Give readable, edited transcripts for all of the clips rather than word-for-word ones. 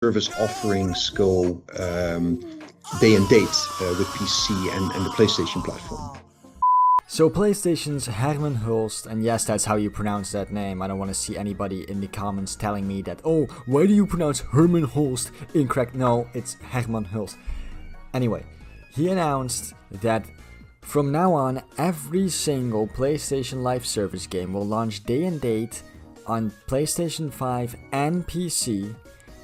service offerings go day and date with PC and the PlayStation platform. So PlayStation's Hermen Hulst, and yes, that's how you pronounce that name. I don't want to see anybody in the comments telling me that, oh, why do you pronounce Hermen Hulst incorrect? No, it's Hermen Hulst. Anyway, he announced that from now on, every single PlayStation Live Service game will launch day and date on PlayStation 5 and PC,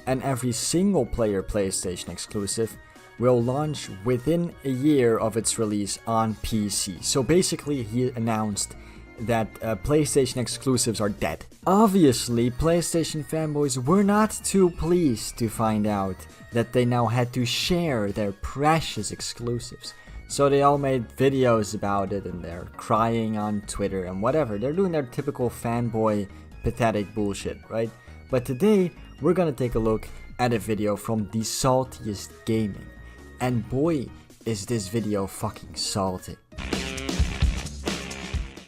and every single player PlayStation exclusive will launch within a year of its release on PC. So basically he announced that PlayStation exclusives are dead. Obviously, PlayStation fanboys were not too pleased to find out that they now had to share their precious exclusives. So they all made videos about it and they're crying on Twitter and whatever. They're doing their typical fanboy pathetic bullshit, right? But today we're gonna take a look at a video from the saltiest gaming. And boy, is this video fucking salty.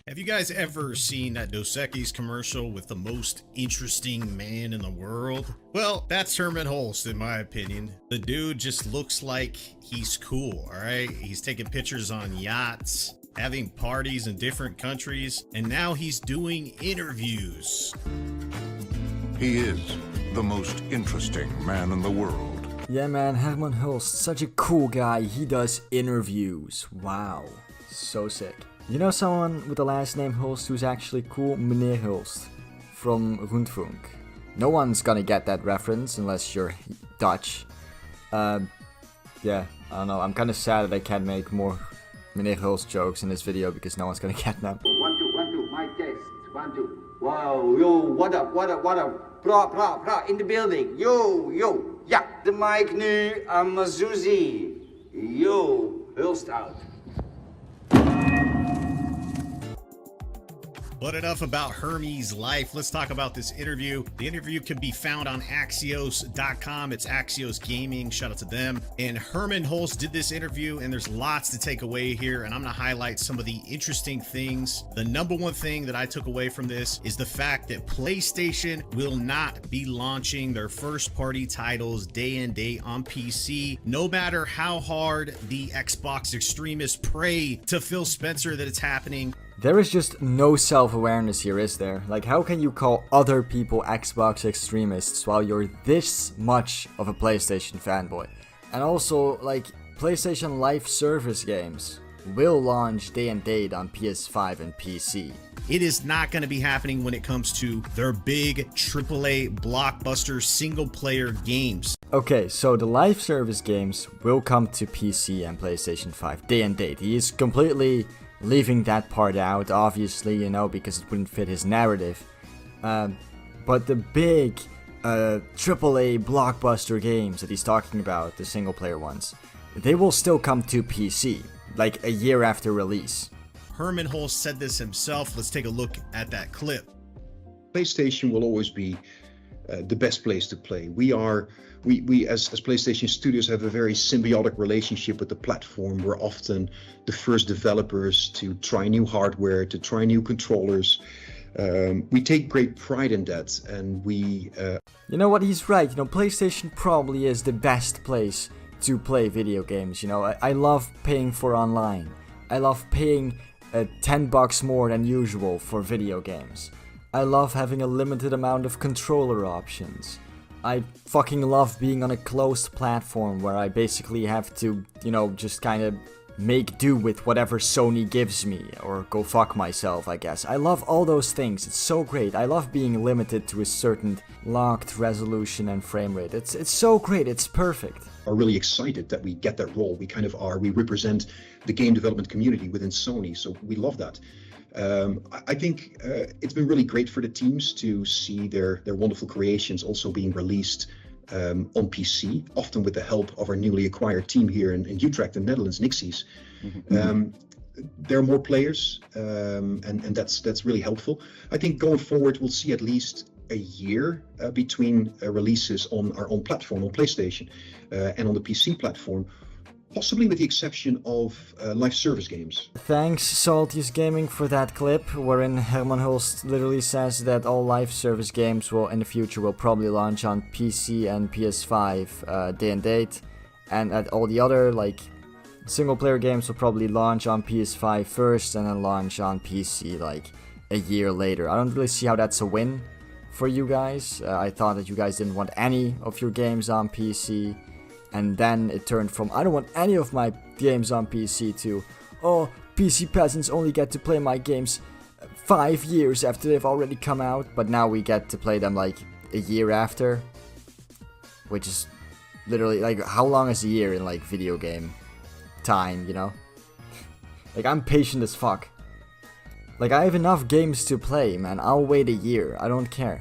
Have you guys ever seen that Dos Equis commercial with the most interesting man in the world? Well, that's Hermen Hulst in my opinion. The dude just looks like he's cool, alright? He's taking pictures on yachts, having parties in different countries, and now he's doing interviews. He is the most interesting man in the world. Yeah man, Hermen Hulst, such a cool guy, he does interviews. Wow, so sick. You know someone with the last name Hulst who's actually cool? Meneer Hulst from Rundfunk. No one's gonna get that reference unless you're Dutch. Yeah, I don't know, I'm kinda sad that I can't make more Meneer Hulst jokes in this video because no one's gonna get them. 1 2 my test 1 2. Wow, yo, what up? Bra, in the building. Yo, ja, de mic nu aan Mazuzi. Yo, Hulst out. But enough about Hermes' life. Let's talk about this interview. The interview can be found on Axios.com. It's Axios Gaming. Shout out to them. And Hermen Hulst did this interview, and there's lots to take away here. And I'm going to highlight some of the interesting things. The number one thing that I took away from this is the fact that PlayStation will not be launching their first-party titles day and date on PC, no matter how hard the Xbox extremists pray to Phil Spencer that it's happening. There is just no self-awareness here, is there? Like, how can you call other people Xbox extremists while you're this much of a PlayStation fanboy? And also, like, PlayStation Live Service games will launch day and date on PS5 and PC. It is not going to be happening when it comes to their big AAA blockbuster single-player games. Okay, so the live service games will come to PC and PlayStation 5 day and date. He is completely leaving that part out, obviously, you know, because it wouldn't fit his narrative. But the big AAA blockbuster games that he's talking about, the single player ones, they will still come to PC, like a year after release. Hermen Hulst said this himself. Let's take a look at that clip. PlayStation will always be the best place to play. We as PlayStation Studios have a very symbiotic relationship with the platform. We're often the first developers to try new hardware, to try new controllers. We take great pride in that, and we... You know what, he's right. You know, PlayStation probably is the best place to play video games. You know, I love paying for online. I love paying $10 more than usual for video games. I love having a limited amount of controller options. I fucking love being on a closed platform where I basically have to, you know, just kind of make do with whatever Sony gives me, or go fuck myself, I guess. I love all those things. It's so great. I love being limited to a certain locked resolution and frame rate. It's so great. It's perfect. Are really excited that we get that role. We kind of are. We represent the game development community within Sony, so we love that. I think it's been really great for the teams to see their wonderful creations also being released on PC, often with the help of our newly acquired team here in Utrecht, the Netherlands, Nixies. There are more players, and that's really helpful. I think going forward, we'll see at least a year between releases on our own platform, on PlayStation, and on the PC platform. possibly with the exception of live service games. Thanks, Saltiest Gaming, for that clip, wherein Hermen Hulst literally says that all live service games will, in the future, will probably launch on PC and PS5 day and date, and that all the other, like, single-player games will probably launch on PS5 first and then launch on PC, like, a year later. I don't really see how that's a win for you guys. I thought that you guys didn't want any of your games on PC, and then it turned from I don't want any of my games on PC to, oh, PC peasants only get to play my games 5 years after they've already come out, but now we get to play them like a year after, which is literally, like, how long is a year in, like, video game time, you know? Like, I'm patient as fuck. Like, I have enough games to play, man. I'll wait a year. I don't care.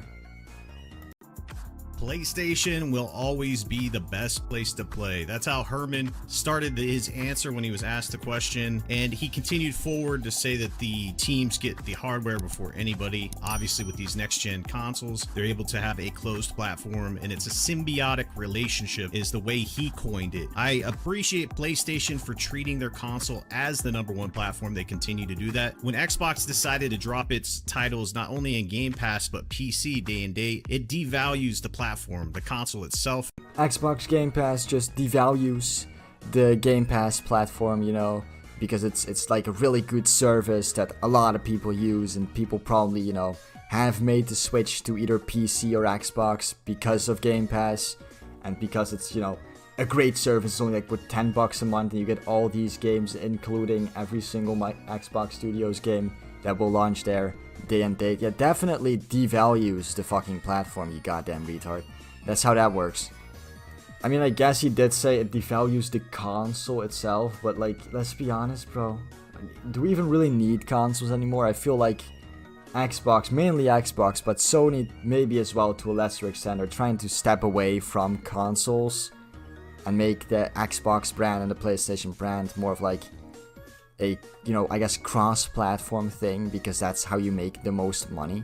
PlayStation will always be the best place to play. That's how Hermen started his answer when he was asked the question, and he continued forward to say that the teams get the hardware before anybody. Obviously, with these next-gen consoles, they're able to have a closed platform, and it's a symbiotic relationship is the way he coined it. I appreciate PlayStation for treating their console as the #1 platform. They continue to do that. When Xbox decided to drop its titles not only in Game Pass but PC day and date, it devalues the platform, the console itself. Xbox Game Pass just devalues the Game Pass platform, you know, because it's like a really good service that a lot of people use, and people probably, you know, have made the switch to either PC or Xbox because of Game Pass, and because it's, you know, a great service. It's only like with $10 a month, and you get all these games, including every single Xbox Studios game that will launch there day and date. Yeah, definitely devalues the fucking platform, you goddamn retard. That's how that works. I mean, I guess he did say it devalues the console itself, but, like, let's be honest, bro. Do we even really need consoles anymore? I feel like Xbox, mainly Xbox, but Sony maybe as well to a lesser extent, are trying to step away from consoles and make the Xbox brand and the PlayStation brand more of like a, you know, I guess cross-platform thing, because that's how you make the most money.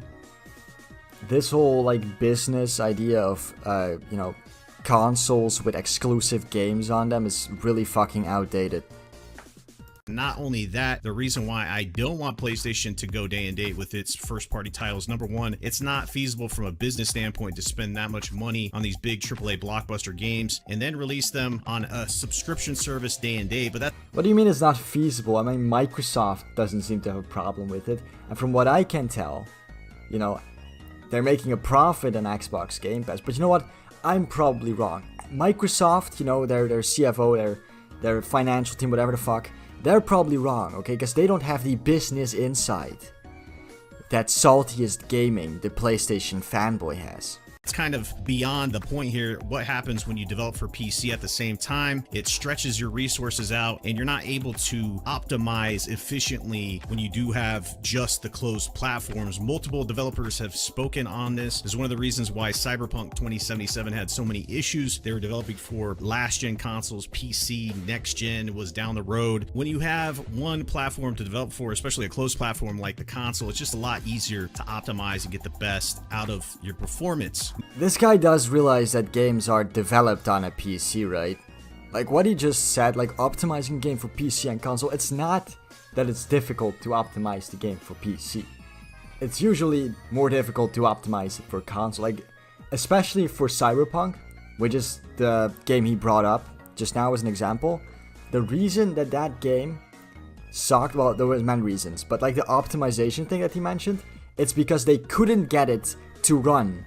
This whole, like, business idea of, you know, consoles with exclusive games on them is really fucking outdated. Not only that, the reason why I don't want PlayStation to go day and date with its first party titles, #1, it's not feasible from a business standpoint to spend that much money on these big AAA blockbuster games and then release them on a subscription service day and date. But that. What do you mean it's not feasible? I mean, Microsoft doesn't seem to have a problem with it, and from what I can tell, you know, they're making a profit on Xbox Game Pass. But you know what? I'm probably wrong. Microsoft, you know, their CFO, their financial team, whatever the fuck, they're probably wrong, okay? Because they don't have the business insight that Saltiest Gaming, the PlayStation fanboy, has. It's kind of beyond the point here. What happens when you develop for PC at the same time? It stretches your resources out, and you're not able to optimize efficiently when you do have just the closed platforms. Multiple developers have spoken on this. This is one of the reasons why Cyberpunk 2077 had so many issues. They were developing for last-gen consoles, PC, next-gen was down the road. When you have one platform to develop for, especially a closed platform like the console, it's just a lot easier to optimize and get the best out of your performance. This guy does realize that games are developed on a PC, right? Like what he just said, like optimizing a game for PC and console, it's not that it's difficult to optimize the game for PC. It's usually more difficult to optimize it for console, like especially for Cyberpunk, which is the game he brought up just now as an example. The reason that that game sucked, well, there was many reasons, but like the optimization thing that he mentioned, it's because they couldn't get it to run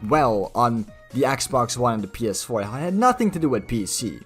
well on the Xbox One and the PS4. It had nothing to do with PC.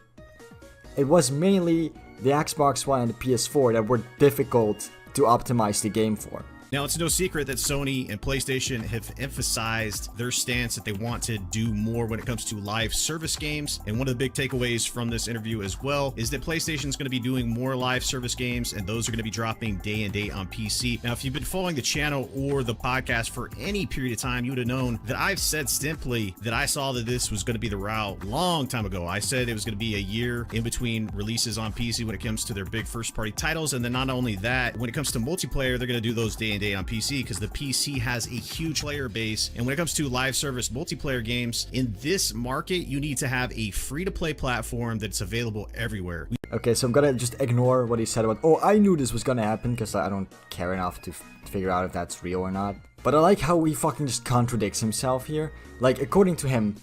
It was mainly the Xbox One and the PS4 that were difficult to optimize the game for. Now, it's no secret that Sony and PlayStation have emphasized their stance that they want to do more when it comes to live service games. And one of the big takeaways from this interview as well is that PlayStation is going to be doing more live service games, and those are going to be dropping day and date on PC. Now, if you've been following the channel or the podcast for any period of time, you would have known that I've said simply that I saw that this was going to be the route long time ago. I said it was going to be a year in between releases on PC when it comes to their big first party titles. And then not only that, when it comes to multiplayer, they're going to do those day and date day on PC because the PC has a huge player base. And when it comes to live service multiplayer games, in this market, you need to have a free-to-play platform that's available everywhere. Okay, so I'm gonna just ignore what he said about, oh, I knew this was gonna happen, because I don't care enough to figure out if that's real or not. But I like how he fucking just contradicts himself here. Like, according to him,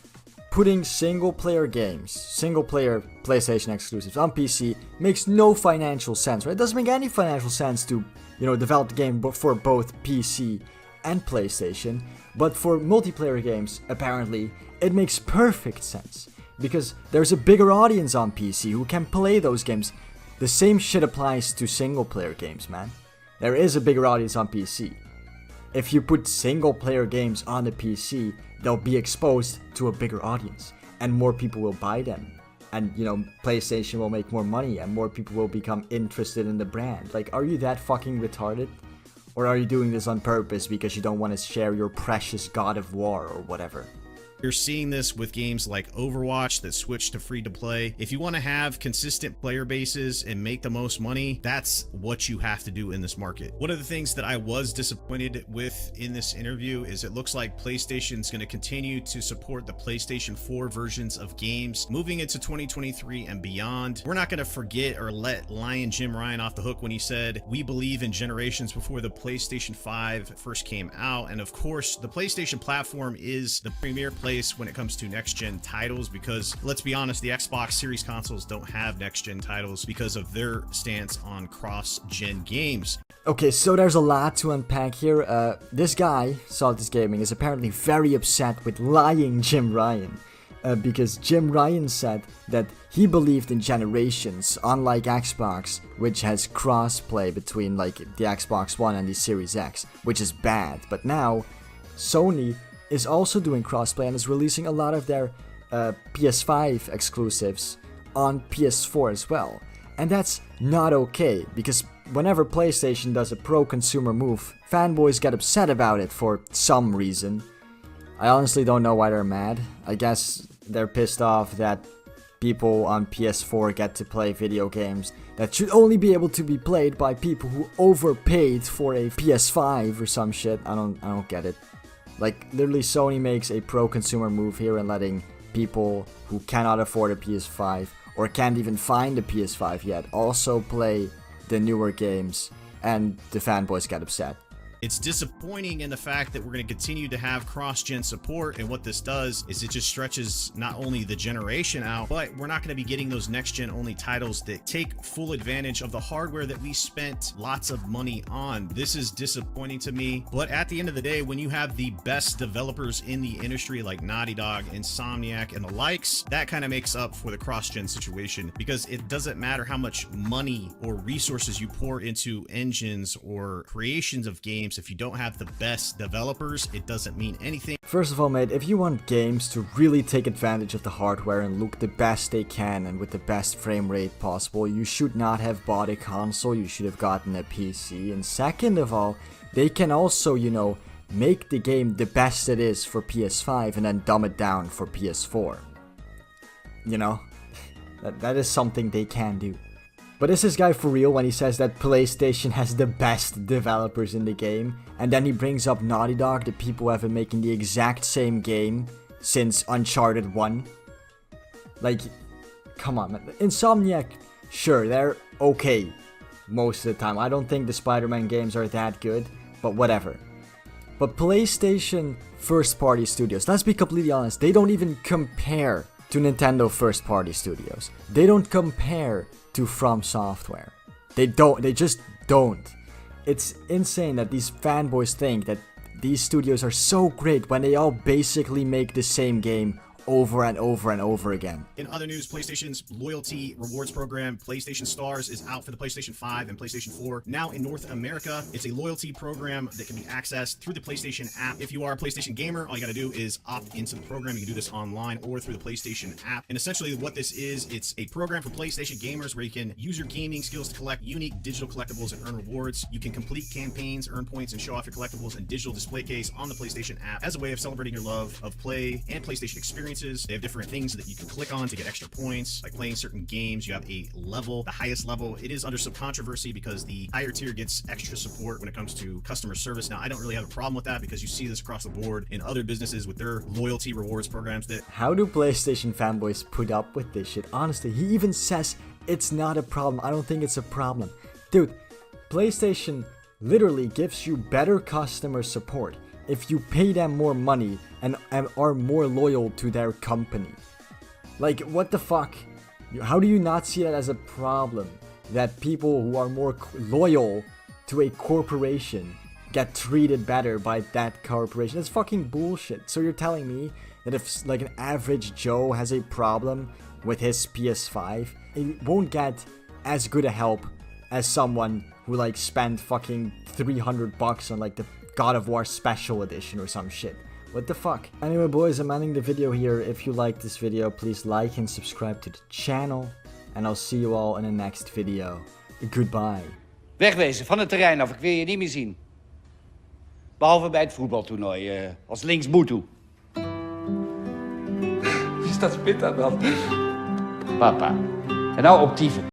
putting single-player games, single-player PlayStation exclusives on PC makes no financial sense, right? It doesn't make any financial sense to, you know, develop the game for both PC and PlayStation. But for multiplayer games, apparently, it makes perfect sense. Because there's a bigger audience on PC who can play those games. The same shit applies to single-player games, man. There is a bigger audience on PC. If you put single-player games on the PC, they'll be exposed to a bigger audience. And more people will buy them. And, you know, PlayStation will make more money and more people will become interested in the brand. Like, are you that fucking retarded? Or are you doing this on purpose because you don't want to share your precious God of War or whatever? You're seeing this with games like Overwatch that switch to free to play. If you want to have consistent player bases and make the most money, that's what you have to do in this market. One of the things that I was disappointed with in this interview is it looks like PlayStation's going to continue to support the PlayStation 4 versions of games moving into 2023 and beyond. We're not going to forget or let Jim Ryan off the hook when he said, "We believe in generations before the PlayStation 5 first came out." And of course, the PlayStation platform is the premier place when it comes to next-gen titles, because let's be honest, the Xbox Series consoles don't have next-gen titles because of their stance on cross-gen games. Okay, so there's a lot to unpack here. This guy, Saltis Gaming, is apparently very upset with lying Jim Ryan. Because Jim Ryan said that he believed in generations, unlike Xbox, which has cross-play between like the Xbox One and the Series X, which is bad. But now, Sony is also doing crossplay and is releasing a lot of their PS5 exclusives on PS4 as well. And that's not okay, because whenever PlayStation does a pro-consumer move, fanboys get upset about it for some reason. I honestly don't know why they're mad. I guess they're pissed off that people on PS4 get to play video games that should only be able to be played by people who overpaid for a PS5 or some shit. I don't get it. Like, literally, Sony makes a pro-consumer move here and letting people who cannot afford a PS5 or can't even find a PS5 yet also play the newer games, and the fanboys get upset. It's disappointing in the fact that we're going to continue to have cross-gen support, and what this does is it just stretches not only the generation out, but we're not going to be getting those next-gen only titles that take full advantage of the hardware that we spent lots of money on. This is disappointing to me, but at the end of the day, when you have the best developers in the industry like Naughty Dog, Insomniac, and the likes, that kind of makes up for the cross-gen situation, because it doesn't matter how much money or resources you pour into engines or creations of games. If you don't have the best developers, it doesn't mean anything. First of all, mate, if you want games to really take advantage of the hardware and look the best they can and with the best frame rate possible, you should not have bought a console, you should have gotten a PC. And second of all, they can also, you know, make the game the best it is for PS5 and then dumb it down for PS4. You know, that is something they can do. But is this guy for real when he says that PlayStation has the best developers in the game? And then he brings up Naughty Dog, the people who have been making the exact same game since Uncharted 1? Like, come on, man. Insomniac, sure, they're okay most of the time. I don't think the Spider-Man games are that good, but whatever. But PlayStation first-party studios, let's be completely honest, they don't even compare to Nintendo first-party studios. They don't compare to From Software. They just don't. It's insane that these fanboys think that these studios are so great when they all basically make the same game over and over and over again. In other news, PlayStation's loyalty rewards program, PlayStation Stars, is out for the PlayStation 5 and PlayStation 4. Now in North America, it's a loyalty program that can be accessed through the PlayStation app. If you are a PlayStation gamer, all you gotta do is opt into the program. You can do this online or through the PlayStation app. And essentially what this is, it's a program for PlayStation gamers where you can use your gaming skills to collect unique digital collectibles and earn rewards. You can complete campaigns, earn points, and show off your collectibles and digital display case on the PlayStation app as a way of celebrating your love of play and PlayStation experience. experiences. They have different things that you can click on to get extra points. Like playing certain games, you have a level, the highest level. It is under some controversy because the higher tier gets extra support when it comes to customer service. Now, I don't really have a problem with that because you see this across the board in other businesses with their loyalty rewards programs. That how do PlayStation fanboys put up with this shit? Honestly, he even says it's not a problem. I don't think it's a problem. Dude, PlayStation literally gives you better customer support if you pay them more money and are more loyal to their company. Like, what the fuck? How do you not see that as a problem? That people who are more loyal to a corporation get treated better by that corporation? That's fucking bullshit. So you're telling me that if like an average Joe has a problem with his PS5, it won't get as good a help as someone who like spent fucking $300 on like the God of War Special Edition or some shit. What the fuck? Anyway boys, I'm ending the video here. If you like this video, please like and subscribe to the channel. And I'll see you all in the next video. Goodbye. Wegwezen van het terrein af, ik wil je niet meer zien. Behalve bij het voetbaltoernooi, als linksboetoe. Is dat pittig dan? Papa. En nou optieven.